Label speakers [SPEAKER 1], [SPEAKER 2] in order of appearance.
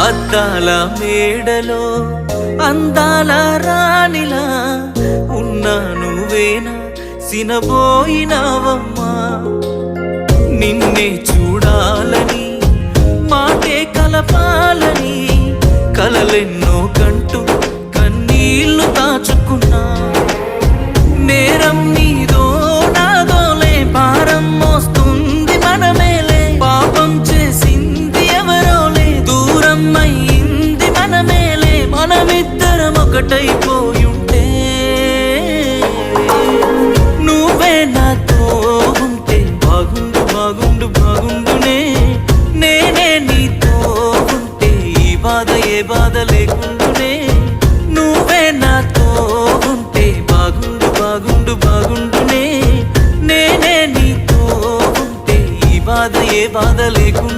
[SPEAKER 1] అద్దాల మేడలో అందాల రాణిలా ఉన్నా నువ్వేనా సినబోయినావమ్మా నిన్నే చూడాలని మాటే కలపాలని కలలెన్నో కంటూ కన్నీళ్లు దాచుకున్నా నేరం నీదో నాదోలే భారం మోస్తుంది మనమేలే పాపం చేసింది ఎవరోలే దూరం అయింది మనమేలే మనమిద్దరం ఒకటైపోయుంటే నువ్వే నాతో ఉంటే బాగుండు బాగుండు బాగుండునే నేనే నీతో ఉంటే ఈ బాధ ఏ బాధ లేకుండునే నువ్వే నాతో ఉంటే బాగుండు బాగుండు బాగుండునే నేనే నీతో ఉంటే ఈ బాధ ఏ బాధ లేకుండా